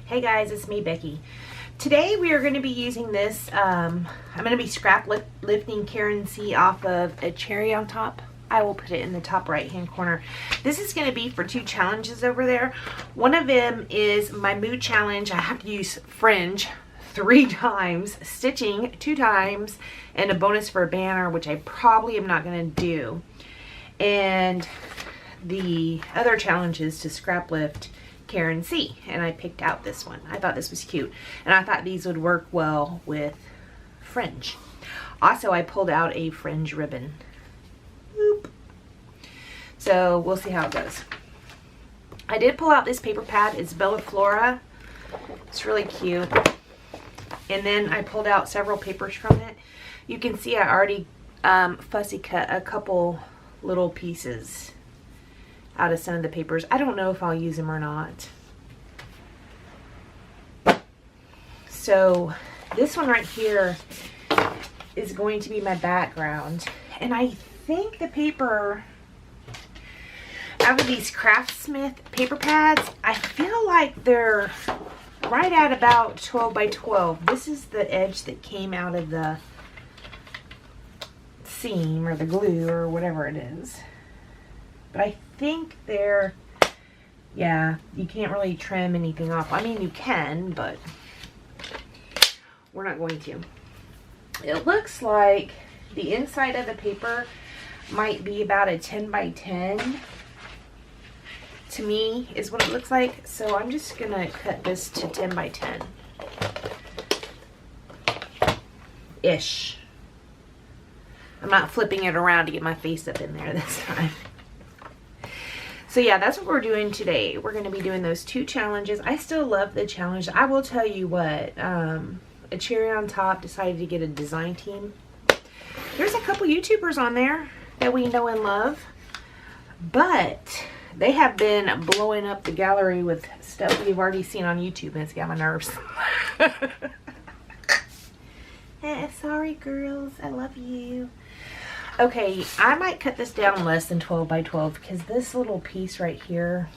Hey guys, it's me, Becky. Today we are going to be using this, I'm going to be lifting Karen C off of a cherry on top. I will put it in the top right hand corner. This is going to be for 2 challenges over there. One of them is my mood challenge. I have to use fringe 3 times, stitching 2 times, and a bonus for a banner, which I probably am not going to do. And the other challenge is to scrap lift Karen C, and I picked out this one. I thought this was cute, and I thought these would work well with fringe. Also, I pulled out a fringe ribbon. Boop. So we'll see how it goes. I did pull out this paper pad. It's Bella Flora. It's really cute. And then I pulled out several papers from it. You can see I already fussy cut a couple little pieces out of some of the papers. I don't know if I'll use them or not. So this one right here is going to be my background, and I think the paper out of these Craftsmith paper pads, I feel like they're right at about 12 by 12. This is the edge that came out of the seam or the glue or whatever it is. But I think they're, yeah, you can't really trim anything off. I mean, you can, but we're not going to. It looks like the inside of the paper might be about a 10 by 10. To me, is what it looks like. So I'm just going to cut this to 10 by 10. Ish. I'm not flipping it around to get my face up in there this time. So yeah, that's what we're doing today. We're going to be doing those 2 challenges. I still love the challenge. I will tell you what, a cherry on top decided to get a design team. There's a couple YouTubers on there that we know and love, but they have been blowing up the gallery with stuff we've already seen on YouTube, and it's got my nerves. Sorry girls, I love you. Okay, I might cut this down less than 12 by 12 because this little piece right here,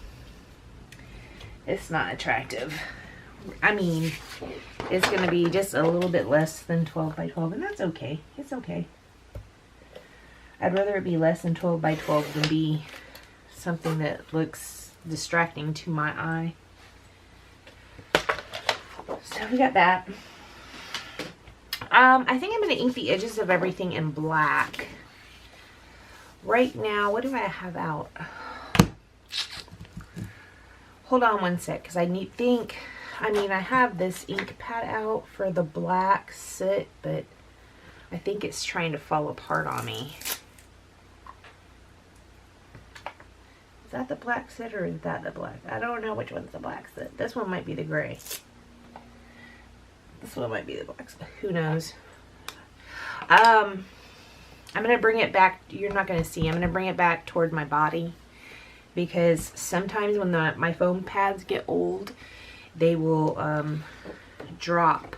it's not attractive. I mean, it's going to be just a little bit less than 12 by 12, and that's okay. It's okay. I'd rather it be less than 12 by 12 than be something that looks distracting to my eye. So we got that. I think I'm going to ink the edges of everything in black. Right now, what do I have out? Hold on one sec, because I have this ink pad out for the black soot, but I think it's trying to fall apart on me. Is that the black soot or is that the black? I don't know which one's the black soot. This one might be the gray. This one might be the black soot. Who knows? I'm going to bring it back. You're not going to see. I'm going to bring it back toward my body, because sometimes when my foam pads get old, they will drop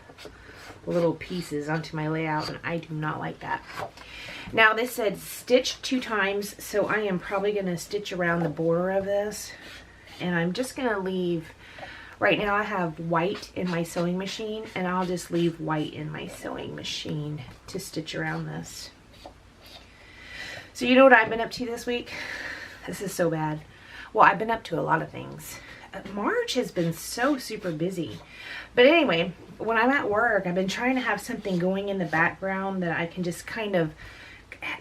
little pieces onto my layout, and I do not like that. Now this said stitch 2 times, so I am probably going to stitch around the border of this, and I'm just going to leave, right now I have white in my sewing machine, and I'll just leave white in my sewing machine to stitch around this. So you know what I've been up to this week? This is so bad. Well, I've been up to a lot of things. March has been so super busy. But anyway, when I'm at work, I've been trying to have something going in the background that I can just kind of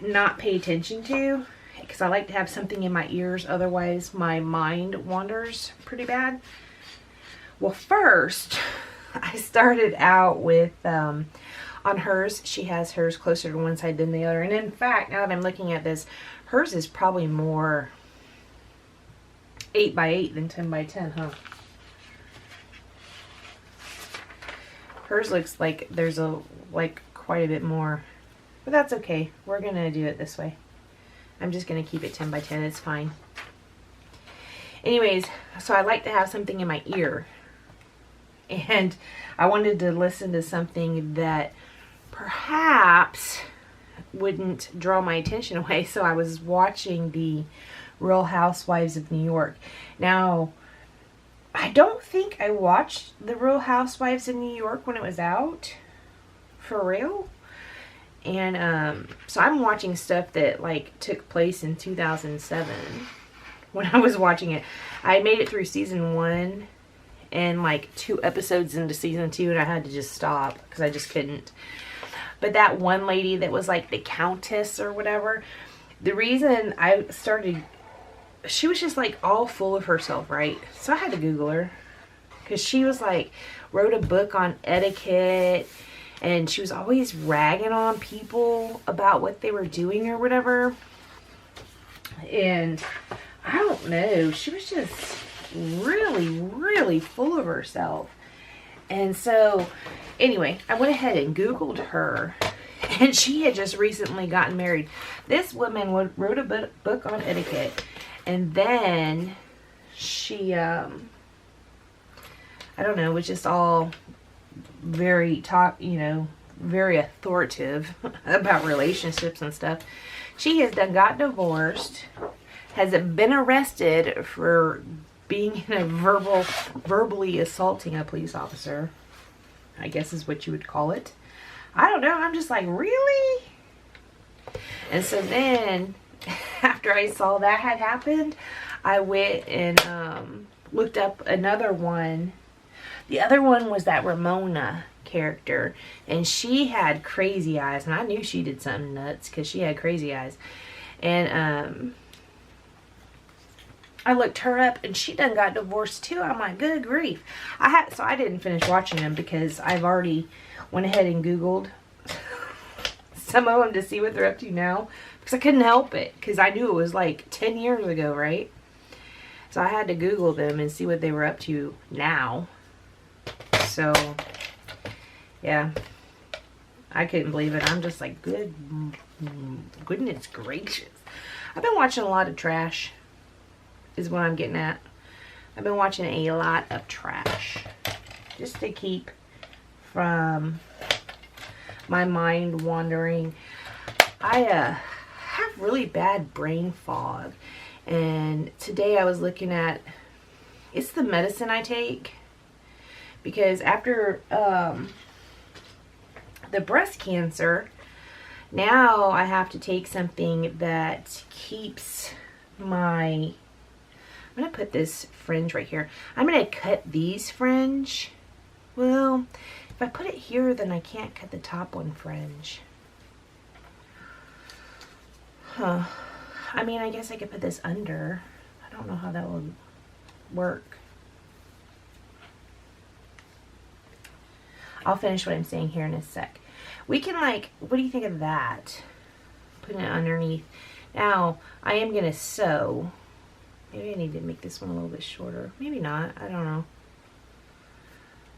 not pay attention to, because I like to have something in my ears, otherwise my mind wanders pretty bad. Well, first, I started out with, on hers, she has hers closer to one side than the other. And in fact, now that I'm looking at this, hers is probably more 8 by 8 than 10 by 10, huh? Hers looks like there's quite a bit more, but that's okay. We're gonna do it this way. I'm just gonna keep it 10 by 10. It's fine. Anyways, so I like to have something in my ear, and I wanted to listen to something that perhaps wouldn't draw my attention away, so I was watching the Real Housewives of New York. Now, I don't think I watched The Real Housewives in New York when it was out. For real. And so I'm watching stuff that like took place in 2007 when I was watching it. I made it through season 1 and like 2 episodes into season 2, and I had to just stop because I just couldn't. But that one lady that was like the countess or whatever, the reason I started, she was just like all full of herself, right? So I had to Google her because she was like, wrote a book on etiquette, and she was always ragging on people about what they were doing or whatever. And I don't know, she was just really, really full of herself. And so anyway, I went ahead and Googled her, and she had just recently gotten married. This woman wrote a book on etiquette, and then she, I don't know, was just all very very authoritative about relationships and stuff. She has got divorced, has been arrested for being in a verbally assaulting a police officer, I guess is what you would call it. I don't know. I'm just like, really? And so then, after I saw that had happened, I went and looked up another one. The other one was that Ramona character, and she had crazy eyes, and I knew she did something nuts because she had crazy eyes. And I looked her up, and she done got divorced too. I'm like, good grief. So I didn't finish watching them because I've already went ahead and Googled some of them to see what they're up to now, because I couldn't help it, because I knew it was like 10 years ago, right? So I had to Google them and see what they were up to now. So yeah, I couldn't believe it. I'm just like, goodness gracious. I've been watching a lot of trash, is what I'm getting at. I've been watching a lot of trash just to keep from my mind wandering. I have really bad brain fog, and today I was looking at, it's the medicine I take, because after the breast cancer, now I have to take something that keeps my, I'm going to put this fringe right here. I'm going to cut these fringe. Well, if I put it here, then I can't cut the top one fringe. Huh. I mean, I guess I could put this under. I don't know how that would work. I'll finish what I'm saying here in a sec. We can, like, what do you think of that? Putting it underneath. Now, I am going to sew. Maybe I need to make this one a little bit shorter. Maybe not. I don't know.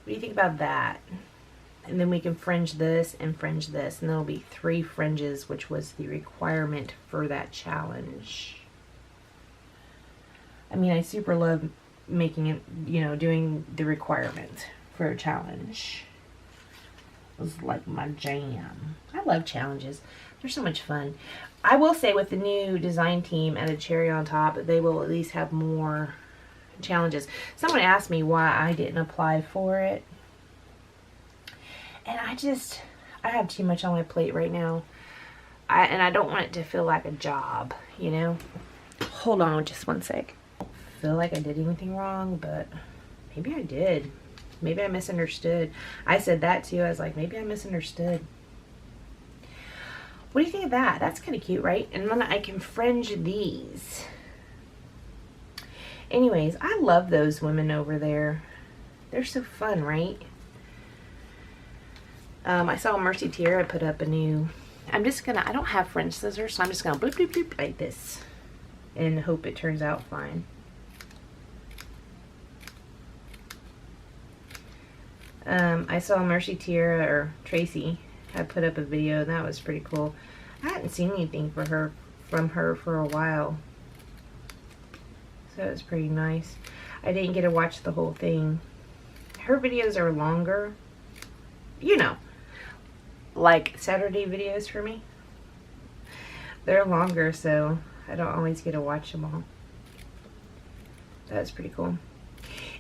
What do you think about that? And then we can fringe this and fringe this. And there'll be 3 fringes, which was the requirement for that challenge. I mean, I super love making it, you know, doing the requirement for a challenge. It was like my jam. I love challenges. They're so much fun. I will say with the new design team and a cherry on top, they will at least have more challenges. Someone asked me why I didn't apply for it. And I have too much on my plate right now. And I don't want it to feel like a job, you know? Hold on just one sec. I don't feel like I did anything wrong, but maybe I did. Maybe I misunderstood. I said that too. I was like, maybe I misunderstood. What do you think of that? That's kind of cute, right? And then I can fringe these. Anyways, I love those women over there. They're so fun, right? I saw Mercy Tiara put up a new, I don't have French scissors, so I'm just gonna bloop, bloop, bloop like this and hope it turns out fine. I saw Mercy Tiara, or Tracy, had put up a video, and that was pretty cool. I hadn't seen anything from her for a while, so it was pretty nice. I didn't get to watch the whole thing. Her videos are longer, you know, like Saturday videos for me. They're longer, so I don't always get to watch them all. That's pretty cool.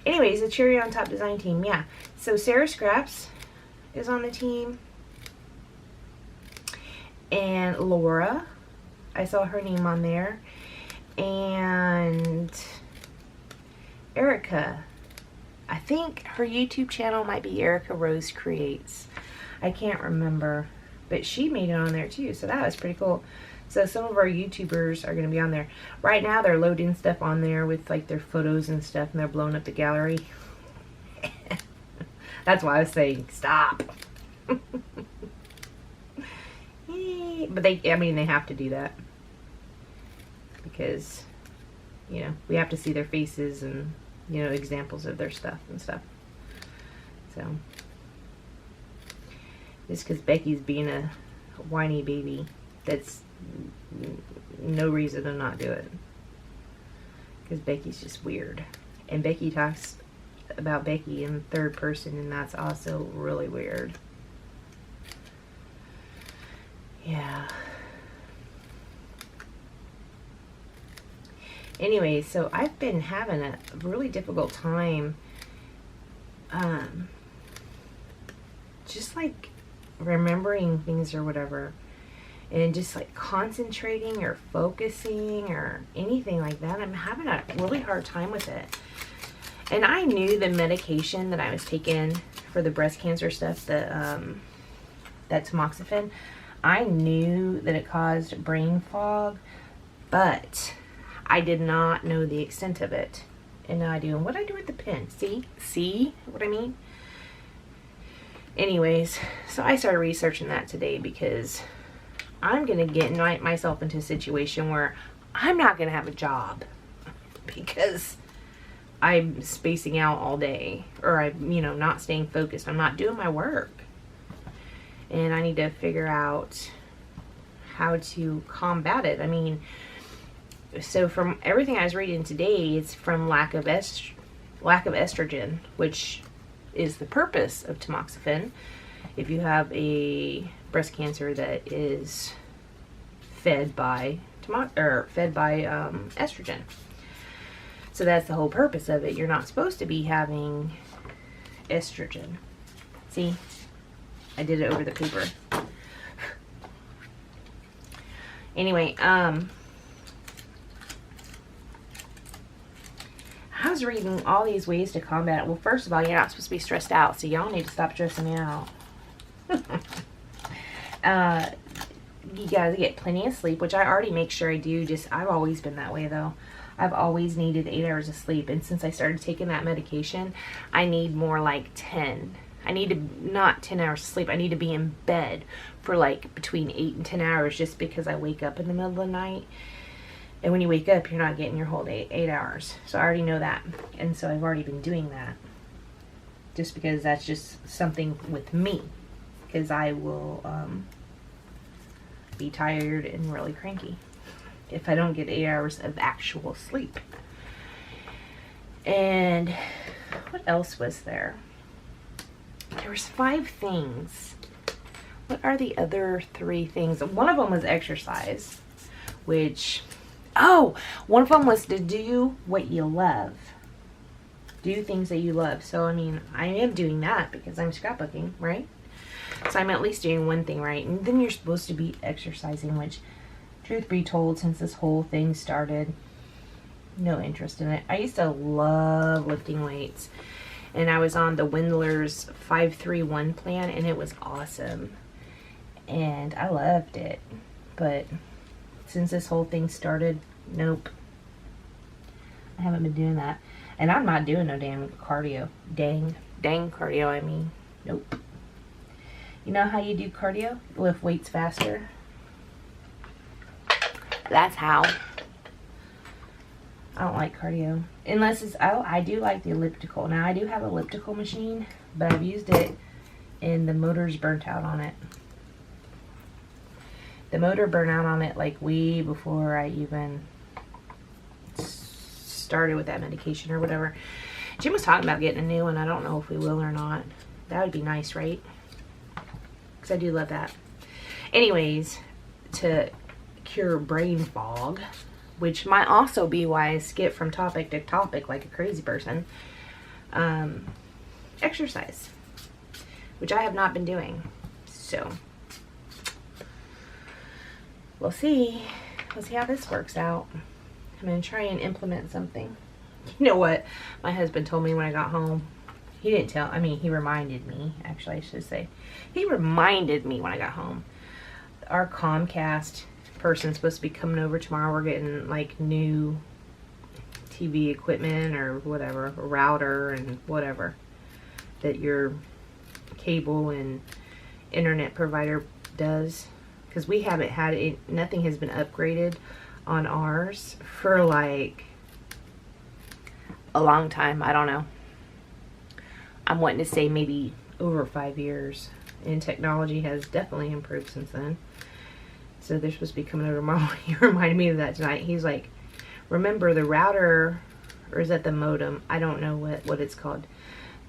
Anyways, the cherry on top design team, yeah. So Sarah Scraps is on the team. And Laura, I saw her name on there. And Erica. I think her YouTube channel might be Erica Rose Creates. I can't remember. But she made it on there too, so that was pretty cool. So some of our YouTubers are going to be on there. Right now they're loading stuff on there with like their photos and stuff, and they're blowing up the gallery. That's why I was saying stop. But they have to do that. Because, you know, we have to see their faces and, you know, examples of their stuff and stuff. So, just because Becky's being a whiny baby, that's no reason to not do it. Because Becky's just weird. And Becky talks about Becky in third person, and that's also really weird. Yeah. Anyway, so I've been having a really difficult time just like remembering things or whatever, and just like concentrating or focusing or anything like that. I'm having a really hard time with it. And I knew the medication that I was taking for the breast cancer stuff, that tamoxifen, I knew that it caused brain fog, but I did not know the extent of it. And now I do. And what I do with the pen, see what I mean? Anyways, so I started researching that today, because I'm going to get myself into a situation where I'm not going to have a job because I'm spacing out all day, or I'm, you know, not staying focused. I'm not doing my work. And I need to figure out how to combat it. I mean, so from everything I was reading today, it's from lack of estrogen, which is the purpose of tamoxifen if you have a breast cancer that is fed by estrogen. So that's the whole purpose of it. You're not supposed to be having estrogen. See, I did it over the paper. Anyway, I was reading all these ways to combat it. Well, first of all, you're not supposed to be stressed out, so y'all need to stop stressing me out. You gotta get plenty of sleep, which I already make sure I do. I've always been that way, though. I've always needed 8 hours of sleep, and since I started taking that medication, I need more like 10. I need to, not 10 hours of sleep, I need to be in bed for like between 8 and 10 hours, just because I wake up in the middle of the night. And when you wake up, you're not getting your whole day, 8 hours. So I already know that. And so I've already been doing that. Just because that's just something with me. Because I will be tired and really cranky if I don't get 8 hours of actual sleep. And what else was there? There was 5 things. What are the other 3 things? One of them was exercise, which... Oh, one of them was to do what you love. Do things that you love. So, I mean, I am doing that because I'm scrapbooking, right? So I'm at least doing one thing right. And then you're supposed to be exercising, which, truth be told, since this whole thing started, no interest in it. I used to love lifting weights. And I was on the Windler's 531 plan, and it was awesome. And I loved it. But... since this whole thing started, nope. I haven't been doing that. And I'm not doing no damn cardio. Dang cardio, I mean. Nope. You know how you do cardio? You lift weights faster. That's how. I don't like cardio. Unless it's, I do like the elliptical. Now, I do have an elliptical machine, but I've used it and the motor's burnt out on it. The motor burned out on it like way before I even started with that medication or whatever. Jim was talking about getting a new one. I don't know if we will or not. That would be nice, right? Because I do love that. Anyways, to cure brain fog, which might also be why I skip from topic to topic like a crazy person. Exercise, which I have not been doing. So we'll see. We'll see how this works out. I'm going to try and implement something. You know what my husband told me when I got home? He didn't tell, I mean, he reminded me, actually, I should say. He reminded me when I got home. Our Comcast person's supposed to be coming over tomorrow. We're getting, like, new TV equipment or whatever, a router and whatever that your cable and internet provider does. Because we haven't had it, nothing has been upgraded on ours for, like, a long time. I don't know. I'm wanting to say maybe over 5 years. And technology has definitely improved since then. So they're supposed to be coming over tomorrow. He reminded me of that tonight. He's like, remember the router, or is that the modem? I don't know what it's called.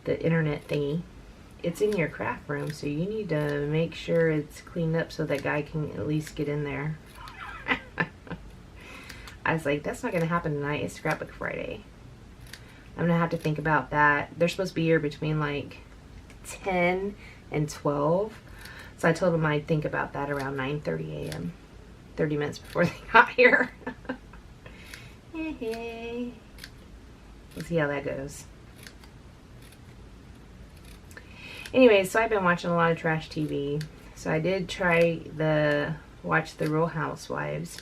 The internet thingy. It's in your craft room, so you need to make sure it's cleaned up so that guy can at least get in there. I was like, that's not going to happen tonight. It's Scrapbook Friday. I'm going to have to think about that. They're supposed to be here between like 10 and 12. So I told them I'd think about that around 9:30 a.m. 30 minutes before they got here. We'll see how that goes. Anyways, so I've been watching a lot of trash TV. So I did try watch the Real Housewives.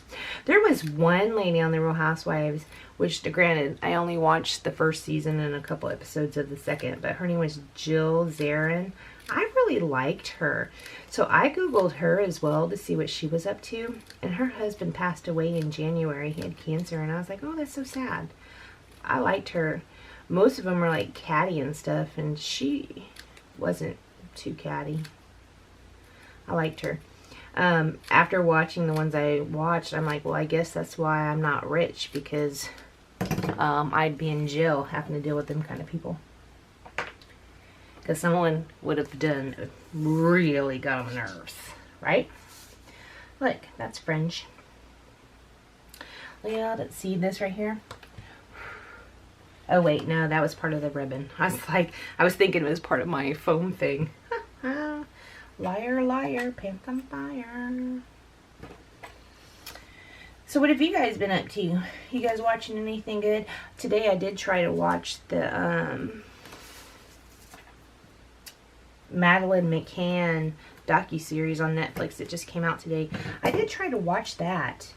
There was one lady on the Real Housewives, which, granted, I only watched the first season and a couple episodes of the second, but her name was Jill Zarin. I really liked her. So I Googled her as well to see what she was up to. And her husband passed away in January. He had cancer, and I was like, oh, that's so sad. I liked her. Most of them were like catty and stuff, and she wasn't too catty. I liked her. After watching the ones I watched, I'm like, well, I guess that's why I'm not rich, because I'd be in jail having to deal with them kind of people. Because someone would have really got on my nerves, right? Look, that's fringe. Yeah, let's see this right here. Oh wait, no, that was part of the ribbon. I was thinking it was part of my foam thing. Liar, liar, pants on fire. So what have you guys been up to? You guys watching anything good? Today I did try to watch the Madeline McCann docuseries on Netflix. It just came out today. I did try to watch that.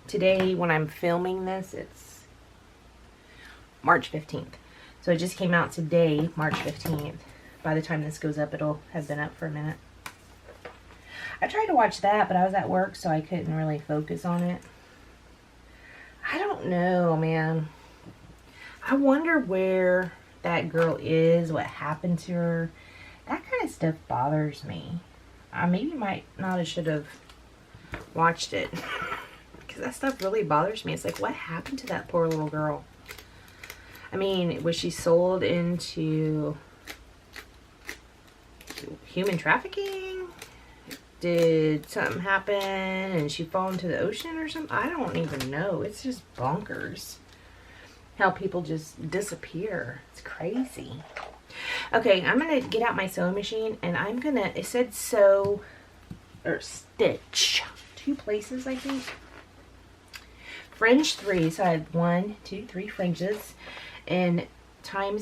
Today when I'm filming this, it's March 15th. So it just came out today, March 15th. By the time this goes up, it'll have been up for a minute. I tried to watch that, but I was at work, so I couldn't really focus on it. I don't know, man. I wonder where that girl is, what happened to her. That kind of stuff bothers me. I maybe might not have should have watched it. Because that stuff really bothers me. It's like, what happened to that poor little girl? I mean, was she sold into human trafficking? Did something happen and she fall into the ocean or something? I don't even know. It's just bonkers how people just disappear. It's crazy. Okay, I'm going to get out my sewing machine and I'm going to, it said sew or stitch 2 places, I think. Fringe 3, so I had 1, 2, 3 fringes and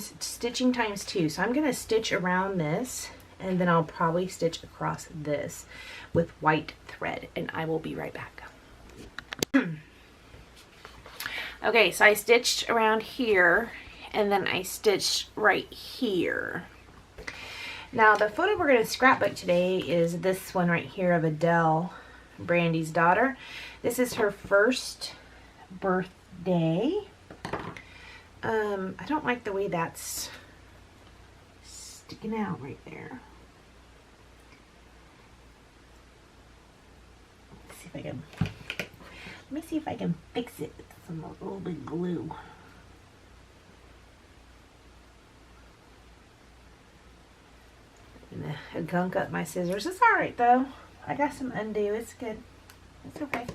stitching times 2. So I'm going to stitch around this. And then I'll probably stitch across this with white thread. And I will be right back. Okay, so I stitched around here. And then I stitched right here. Now, the photo we're going to scrapbook today is this one right here of Adele, Brandy's daughter. This is her first birthday. I don't like the way that's sticking out right there. Let me see if I can fix it with some a little bit of glue. I'm gonna gunk up my scissors. It's alright though. I got some undo. It's good. It's okay.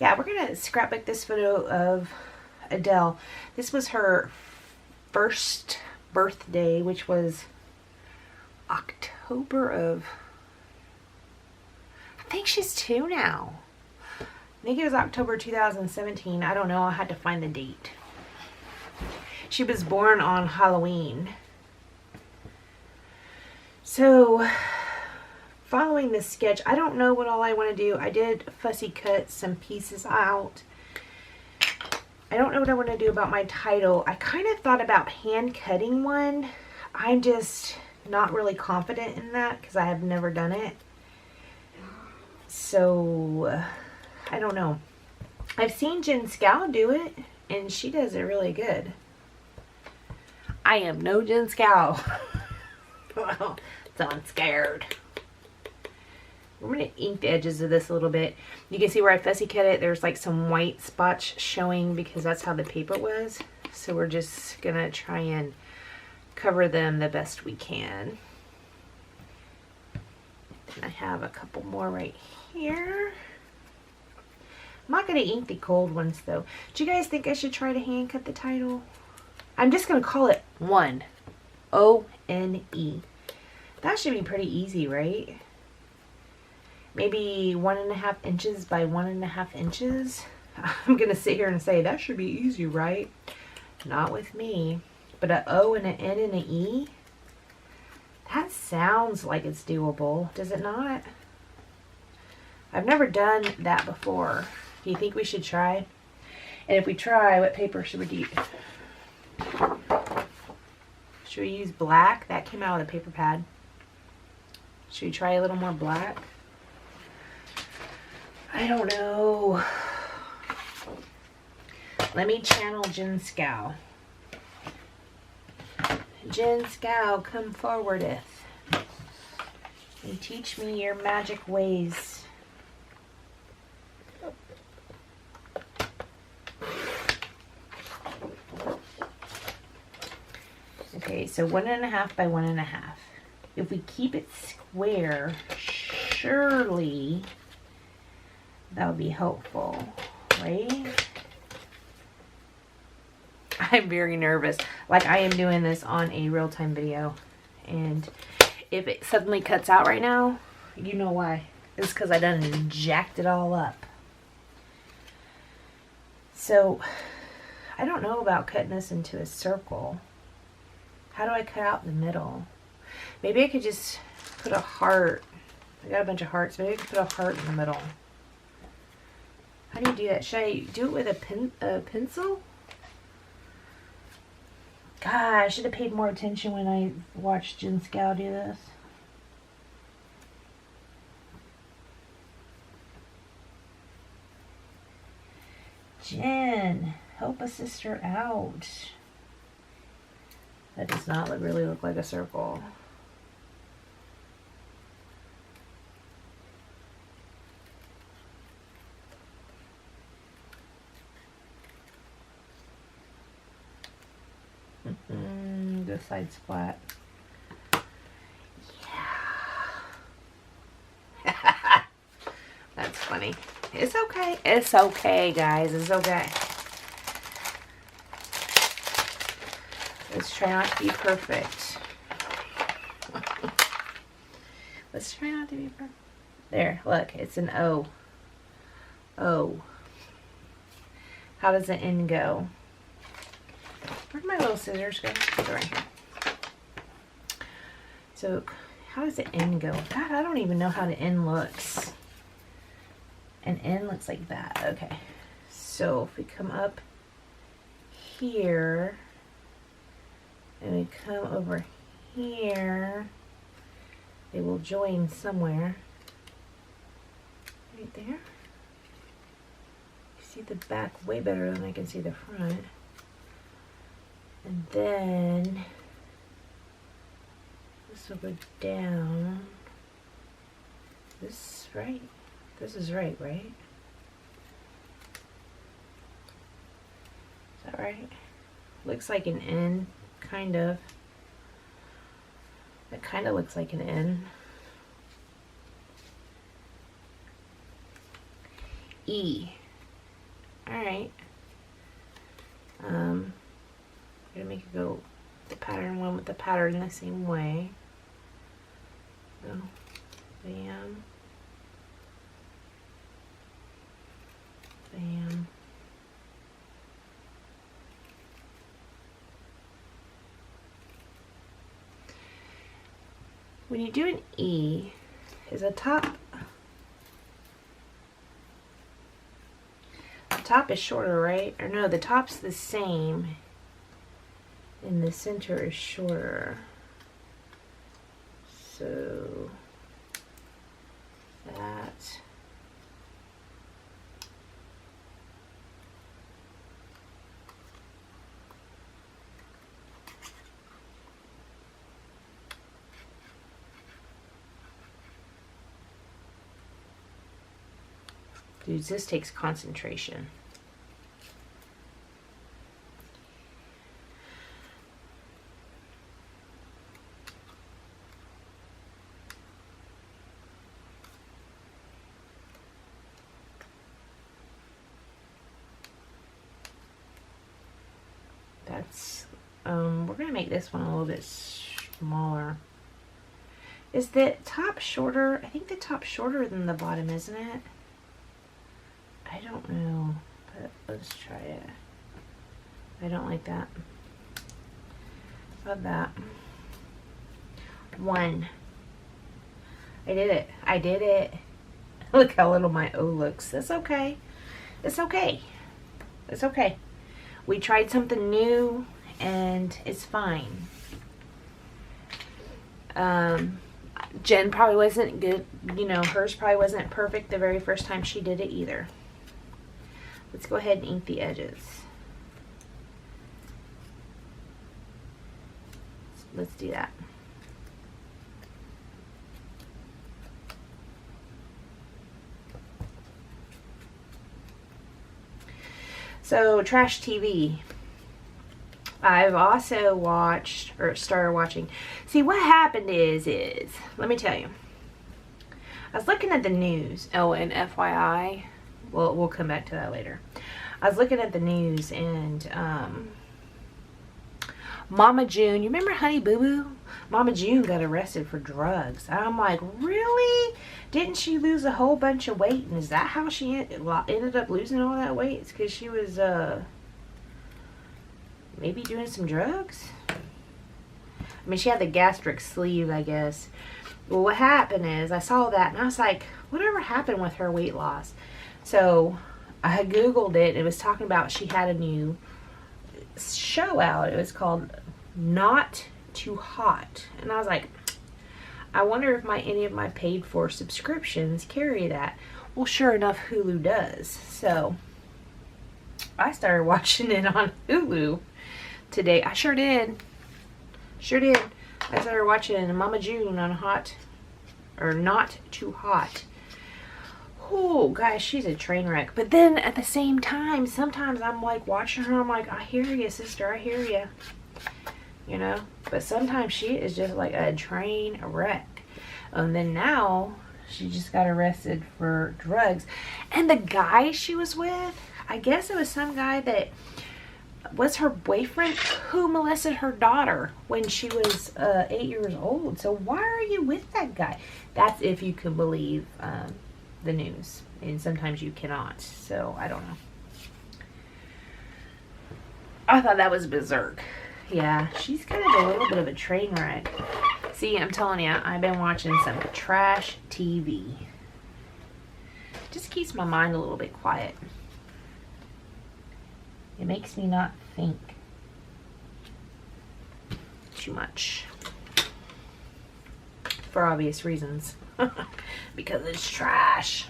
Yeah, we're going to scrapbook this photo of Adele. This was her first birthday, which was October of... I think she's 2 now. I think it was October 2017. I don't know. I had to find the date. She was born on Halloween. So, following this sketch, I don't know what all I want to do. I did fussy cut some pieces out. I don't know what I want to do about my title. I kind of thought about hand cutting one. I'm just not really confident in that because I have never done it. So, I don't know. I've seen Jen Scow do it, and she does it really good. I am no Jen Scow. So I'm scared. I'm going to ink the edges of this a little bit. You can see where I fussy cut it. There's like some white spots showing because that's how the paper was. So we're just going to try and cover them the best we can. And I have a couple more right here. I'm not going to ink the cold ones though. Do you guys think I should try to hand cut the title? I'm just going to call it One. O-N-E. That should be pretty easy, right? Maybe 1.5 inches by 1.5 inches. I'm going to sit here and say, that should be easy, right? Not with me. But an O and an N and an E? That sounds like it's doable. Does it not? I've never done that before. Do you think we should try? And if we try, what paper should we do? Should we use black? That came out of the paper pad. Should we try a little more black? I don't know. Let me channel Jen Scow. Jen Scow, come forwardeth and teach me your magic ways. Okay, so 1.5 by 1.5. If we keep it square, surely that would be helpful, right? I'm very nervous. Like I am doing this on a real-time video. And if it suddenly cuts out right now, you know why. It's because I done jacked it all up. So, I don't know about cutting this into a circle. How do I cut out the middle? Maybe I could just put a heart. I got a bunch of hearts. Maybe I could put a heart in the middle. How do you do that? Should I do it with a pencil? God, I should have paid more attention when I watched Jen Scow do this. Jen, help a sister out. That does not really look like a circle. This side's flat. Yeah. That's funny. It's okay. It's okay, guys. It's okay. Let's try not to be perfect. Let's try not to be perfect. There, look, it's an O. O. How does the N go? Where'd my little scissors go? They're right here. So, how does the N go? God, I don't even know how the N looks. An N looks like that. Okay. So, if we come up here, and we come over here, they will join somewhere. Right there. You see the back way better than I can see the front. And then this will go down. This is right. This is right, right? Is that right? Looks like an N, kind of. It kind of looks like an N. E. Alright. I'm gonna make it go the pattern one with the pattern the same way. So, bam. Bam. When you do an E, is the top is shorter, right? Or no, the top's the same and the center is shorter. So that dudes, this takes concentration. That's, we're gonna make this one a little bit smaller. Is the top shorter? I think the top's shorter than the bottom, isn't it? I don't know, but let's try it. I don't like that. How about that? 1. I did it. I did it. Look how little my O looks. That's okay. It's okay. It's okay. We tried something new and it's fine. Jen probably wasn't good. You know, hers probably wasn't perfect the very first time she did it either. Let's go ahead and ink the edges. Let's do that. So, trash TV. I've also watched, or started watching. See, what happened is, let me tell you. I was looking at the news. Oh, and FYI, we'll come back to that later. I was looking at the news and Mama June, you remember Honey Boo Boo? Mama June got arrested for drugs. I'm like, really? Didn't she lose a whole bunch of weight? And is that how she ended up losing all that weight? It's because she was maybe doing some drugs? I mean, she had the gastric sleeve, I guess. Well, what happened is I saw that and I was like, whatever happened with her weight loss? So I Googled it. It was talking about she had a new show out. It was called Not Too Hot. And I was like, I wonder if any of my paid for subscriptions carry that. Well, sure enough, Hulu does. So I started watching it on Hulu today. I sure did. Sure did. I started watching Mama June on Not Too Hot. Oh, guys, she's a train wreck. But then at the same time, sometimes I'm like watching her. I'm like, I hear you, sister. I hear you. You know? But sometimes she is just like a train wreck. And then now she just got arrested for drugs. And the guy she was with, I guess it was some guy that was her boyfriend who molested her daughter when she was 8 years old. So why are you with that guy? That's if you can believe the news, and sometimes you cannot, so I don't know. I thought that was berserk. Yeah, she's kind of a little bit of a train wreck. See, I'm telling you, I've been watching some trash TV. Just keeps my mind a little bit quiet. It makes me not think too much, for obvious reasons. Because it's trash.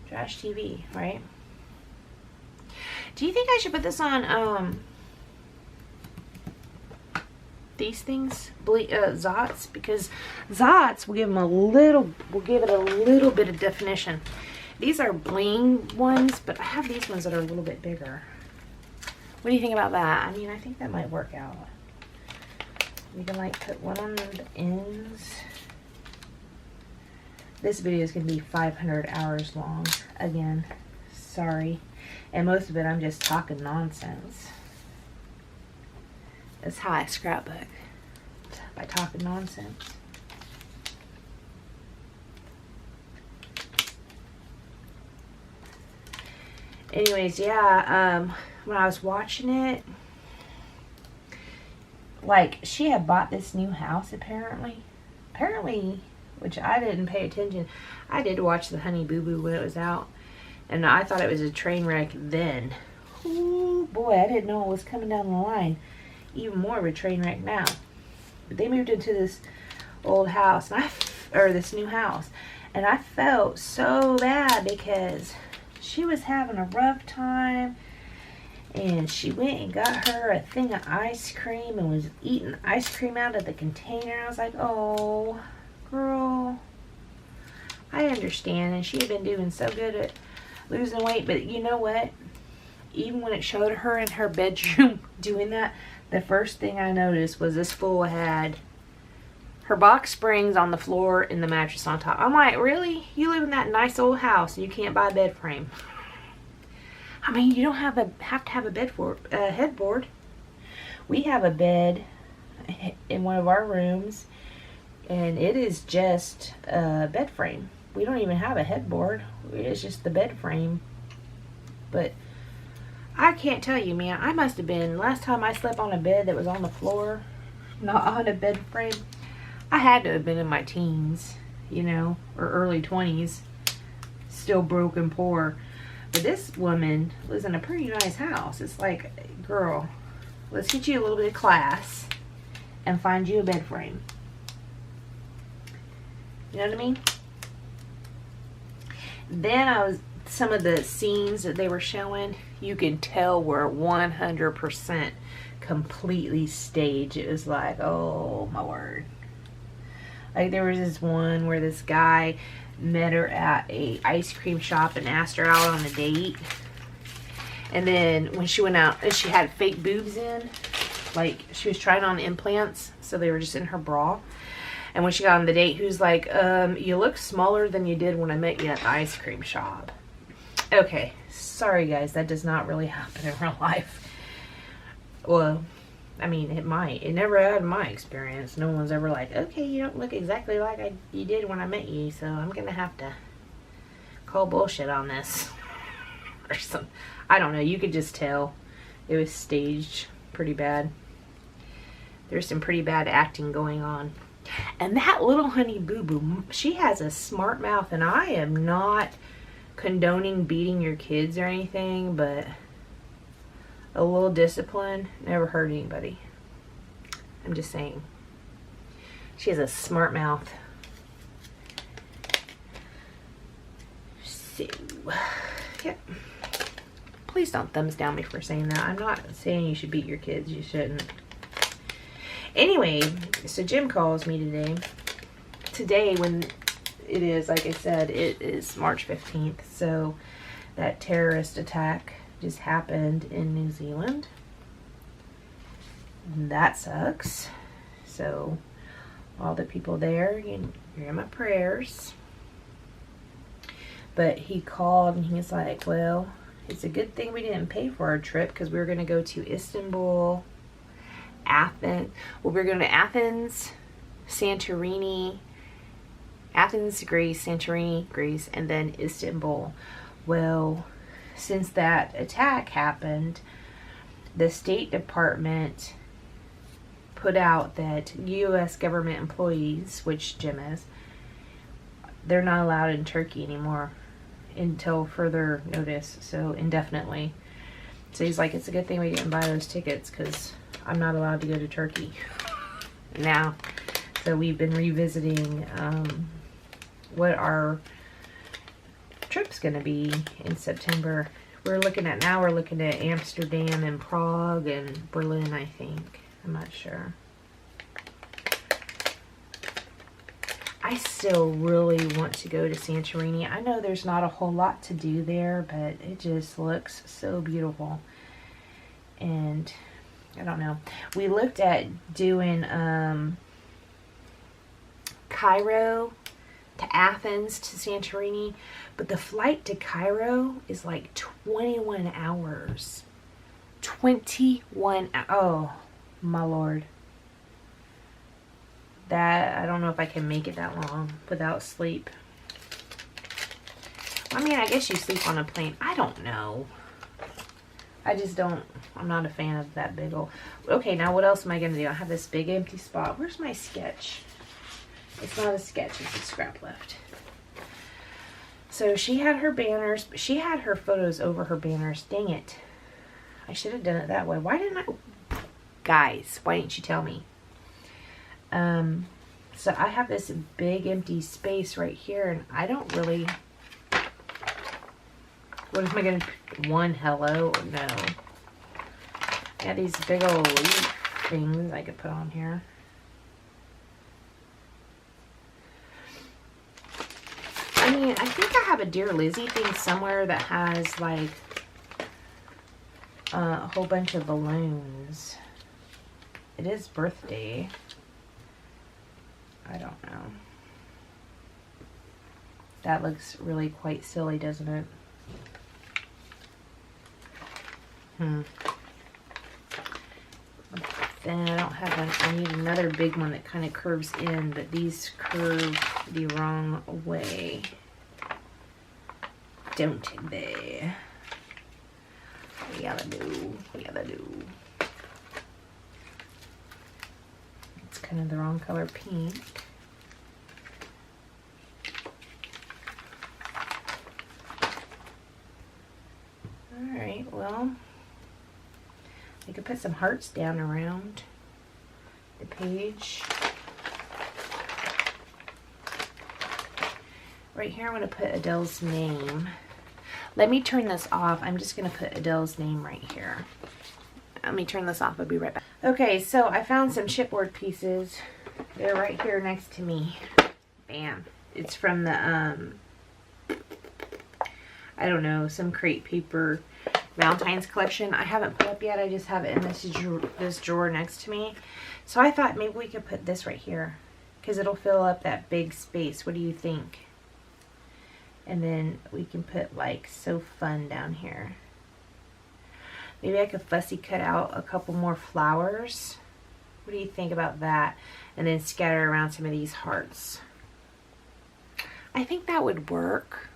Trash TV, right? Do you think I should put this on these things, Zots? Because Zots will give them will give it a little bit of definition. These are bling ones, but I have these ones that are a little bit bigger. What do you think about that? I mean, I think that might work out. We can like put one on the ends. This video is going to be 500 hours long again. Sorry. And most of it I'm just talking nonsense. That's how I scrapbook. By talking nonsense. Anyways, yeah, when I was watching it, like, she had bought this new house, apparently, which I didn't pay attention. I did watch the Honey Boo Boo when it was out, and I thought it was a train wreck then. Ooh, boy, I didn't know it was coming down the line. Even more of a train wreck now. But they moved into this old house, and or this new house, and I felt so bad because she was having a rough time, and she went and got her a thing of ice cream and was eating ice cream out of the container. I was like, oh, girl, I understand. And she had been doing so good at losing weight, but you know what? Even when it showed her in her bedroom doing that, the first thing I noticed was this fool had her box springs on the floor and the mattress on top. I'm like, really? You live in that nice old house and you can't buy a bed frame? I mean, you don't have to have a headboard. We have a bed in one of our rooms, and it is just a bed frame. We don't even have a headboard. It's just the bed frame. But I can't tell you, man. I must have been, last time I slept on a bed that was on the floor, not on a bed frame, I had to have been in my teens, you know, or early 20s. Still broke and poor. But this woman lives in a pretty nice house. It's like, girl, let's get you a little bit of class and find you a bed frame. You know what I mean? Then some of the scenes that they were showing, you can tell were 100% completely staged. It was like, oh my word. Like, there was this one where this guy met her at a ice cream shop and asked her out on a date. And then when she went out, and she had fake boobs in, like she was trying on implants, so they were just in her bra. And when she got on the date, he was like, you look smaller than you did when I met you at the ice cream shop. Okay, sorry guys, that does not really happen in real life. Well, I mean, it might. It never had in my experience. No one's ever like, okay, you don't look exactly like you did when I met you, so I'm gonna have to call bullshit on this. Or something. I don't know. You could just tell it was staged pretty bad. There's some pretty bad acting going on. And that little Honey Boo Boo, she has a smart mouth, and I am not condoning beating your kids or anything, but a little discipline never hurt anybody. I'm just saying. She has a smart mouth. So, yep. Please don't thumbs down me for saying that. I'm not saying you should beat your kids. You shouldn't. Anyway, so Jim calls me today. Today, when it is, like I said, it is March 15th. So that terrorist attack just happened in New Zealand. And that sucks. So all the people there, you're in my prayers. But he called and he's like, well, it's a good thing we didn't pay for our trip, because we were going to go to Istanbul, Athens. Well, we were going to Athens, Santorini, Athens, Greece, Santorini, Greece, and then Istanbul. Well, since that attack happened, the State Department put out that U.S. government employees, which Jim is, they're not allowed in Turkey anymore until further notice, so indefinitely. So he's like, it's a good thing we didn't buy those tickets, because I'm not allowed to go to Turkey now. So we've been revisiting what our trip's gonna be in September. We're looking at Amsterdam and Prague and Berlin, I think. I'm not sure. I still really want to go to Santorini. I know there's not a whole lot to do there, but it just looks so beautiful. And I don't know. We looked at doing Cairo to Athens to Santorini, but the flight to Cairo is like 21 hours. 21, oh my lord. That, I don't know if I can make it that long without sleep. I mean, I guess you sleep on a plane. I don't know. I just don't, I'm not a fan of that big old. Okay, now what else am I going to do? I have this big empty spot. Where's my sketch? It's not a sketch, it's a scrap left. So she had her banners, but she had her photos over her banners. Dang it. I should have done it that way. Why didn't I? Guys, why didn't you tell me? So I have this big empty space right here, and I don't really, what am I going to, one hello? No. I have these big old leaf things I could put on here. I mean, I think I have a Dear Lizzie thing somewhere that has like a whole bunch of balloons. It is birthday. I don't know. That looks really quite silly, doesn't it? Then I don't have one. I need another big one that kind of curves in, but these curve the wrong way. Don't they? Yeah, they do. Yeah, they do. It's kind of the wrong color pink. Alright, well, I could put some hearts down around the page. Right here, I'm going to put Adele's name. Let me turn this off. I'm just going to put Adele's name right here. Let me turn this off. I'll be right back. Okay, so I found some chipboard pieces. They're right here next to me. Bam. It's from the, I don't know, some crepe paper Valentine's collection. I haven't put up yet. I just have it in this drawer next to me. So I thought maybe we could put this right here, because it'll fill up that big space. What do you think? And then we can put like So Fun down here. Maybe I could fussy cut out a couple more flowers. What do you think about that? And then scatter around some of these hearts. I think that would work.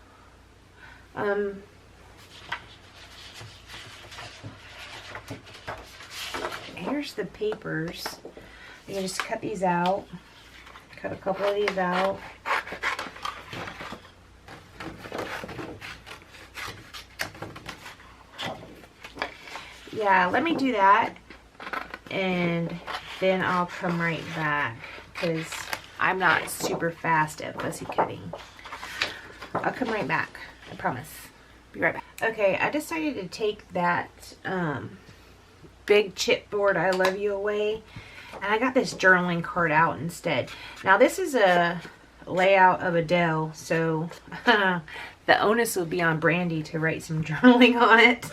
Here's the papers. You can just cut these out. Cut a couple of these out. Yeah, let me do that, and then I'll come right back, because I'm not super fast at fussy cutting. I'll come right back, I promise. Be right back. Okay, I decided to take that big chipboard I Love You away, and I got this journaling card out instead. Now this is a layout of Adele, so the onus will be on Brandy to write some journaling on it.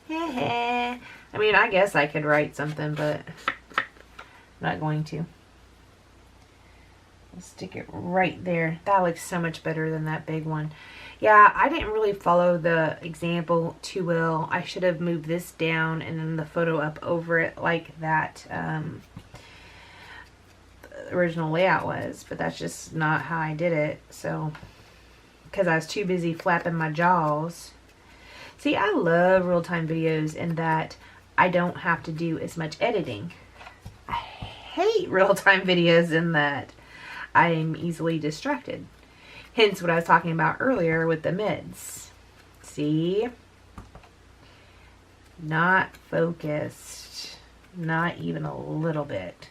I mean, I guess I could write something, but I'm not going to. I'll stick it right there. That looks so much better than that big one. Yeah, I didn't really follow the example too well. I should have moved this down and then the photo up over it like that the original layout was, but that's just not how I did it. So, because I was too busy flapping my jaws. See, I love real-time videos in that I don't have to do as much editing. I hate real-time videos in that I am easily distracted. Hence what I was talking about earlier with the mids. See? Not focused. Not even a little bit.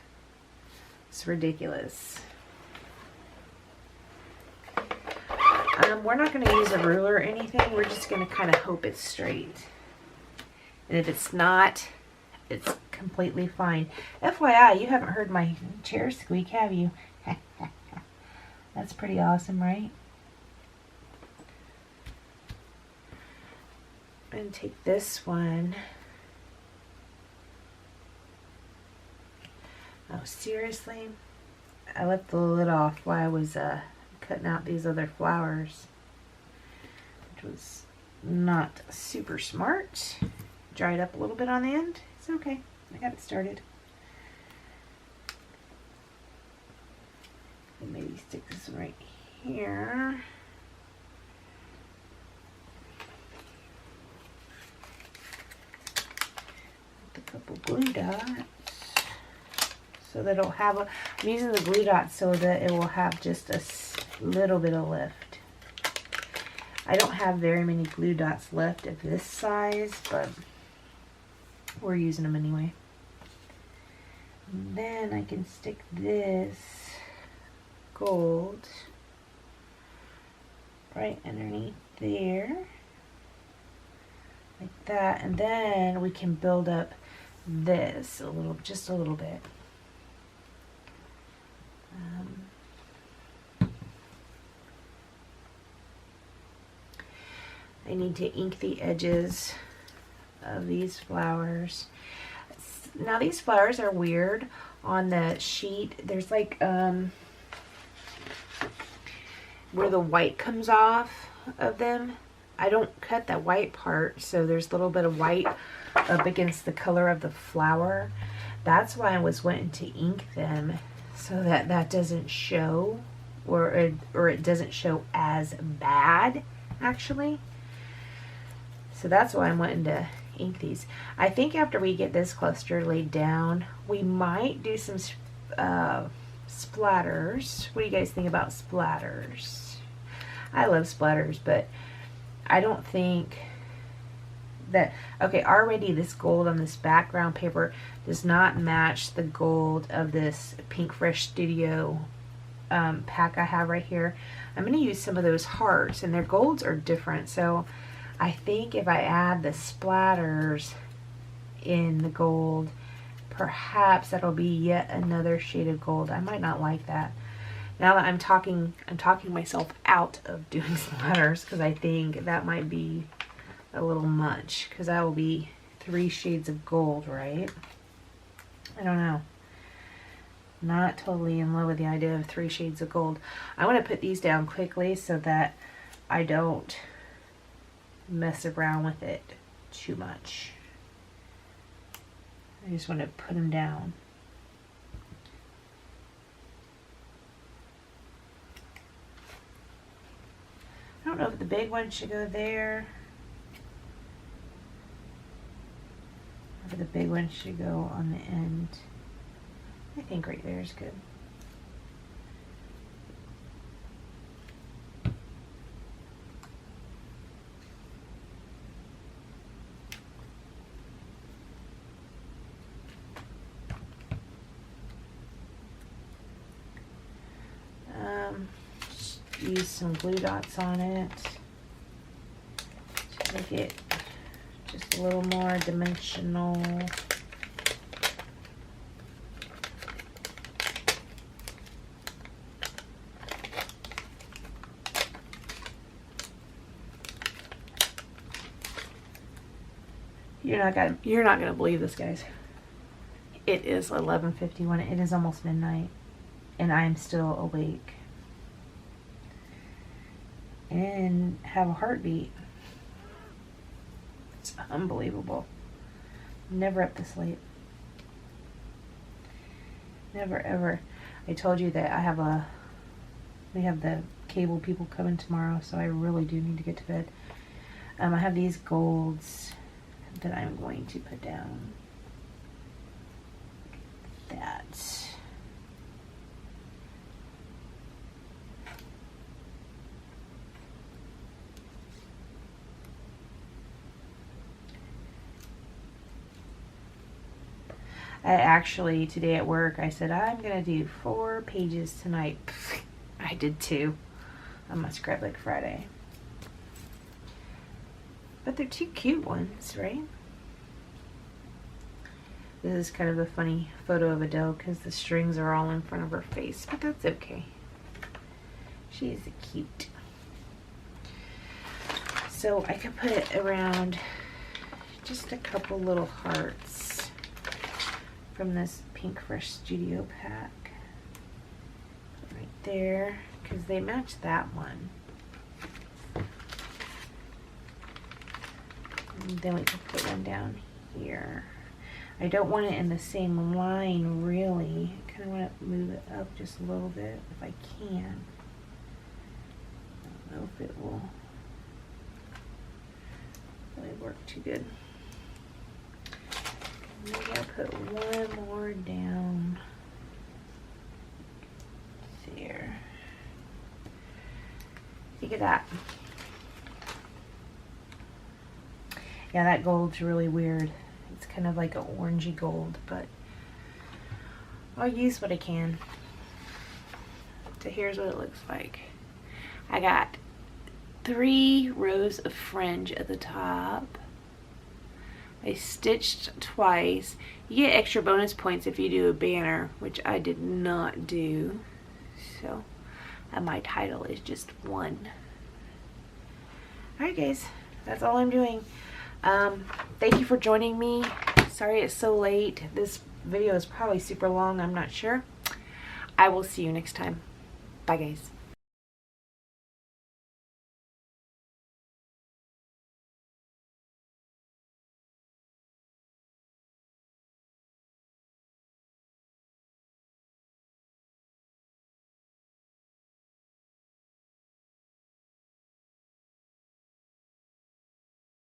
It's ridiculous. We're not going to use a ruler or anything. We're just going to kind of hope it's straight. And if it's not, it's completely fine. FYI, you haven't heard my chair squeak, have you? That's pretty awesome, right? I'm going to take this one. Oh, seriously? I left the lid off while I was cutting out these other flowers, which was not super smart. Dried up a little bit on the end. It's okay. I got it started. And maybe stick this one right here. With a couple glue dots. So that it'll have a, I'm using the glue dots so that it will have just a little bit of lift. I don't have very many glue dots left of this size, but we're using them anyway. And then I can stick this gold right underneath there, like that, and then we can build up this a little, just a little bit. I need to ink the edges of these flowers. Now these flowers are weird on the sheet. There's like where the white comes off of them. I don't cut that white part, so there's a little bit of white up against the color of the flower. That's why I was wanting to ink them, so that that doesn't show, or it doesn't show as bad actually. So that's why I'm wanting to ink these. I think after we get this cluster laid down, we might do some splatters. What do you guys think about splatters? I love splatters, but I don't think that, okay, already this gold on this background paper does not match the gold of this Pink Fresh Studio pack I have right here. I'm going to use some of those hearts, and their golds are different, so I think if I add the splatters in the gold, perhaps that'll be yet another shade of gold. I might not like that. Now that I'm talking myself out of doing splatters, because I think that might be a little much, because that will be 3 shades of gold, right? I don't know. Not totally in love with the idea of 3 shades of gold. I want to put these down quickly so that I don't mess around with it too much. I just want to put them down. I don't know if the big one should go there, or if the big one should go on the end. I think right there is good. Use some glue dots on it to make it just a little more dimensional. You're not gonna believe this, guys. It is 11:51. It is almost midnight, and I am still awake and have a heartbeat. It's unbelievable. Never up this late. Never ever. I told you that we have the cable people coming tomorrow, so I really do need to get to bed. I have these golds that I'm going to put down. That. I actually, today at work, I said, I'm going to do 4 pages tonight. I did 2 on my Scrapbook Friday. But they're 2 cute ones, right? This is kind of a funny photo of Adele because the strings are all in front of her face, but that's okay. She's cute. So I could put it around just a couple little hearts from this Pink Fresh Studio pack. there because they match that one. And then we can put one down here. I don't want it in the same line really. I kind of want to move it up just a little bit if I can. I don't know if it will really work too good. Maybe I'll put one more down there. Look at that. Yeah, that gold's really weird. It's kind of like an orangey gold, but I'll use what I can. So here's what it looks like. I got 3 rows of fringe at the top. I stitched twice. You get extra bonus points if you do a banner, which I did not do. So, and my title is just 1. Alright guys, that's all I'm doing. Thank you for joining me. Sorry it's so late. This video is probably super long, I'm not sure. I will see you next time. Bye guys.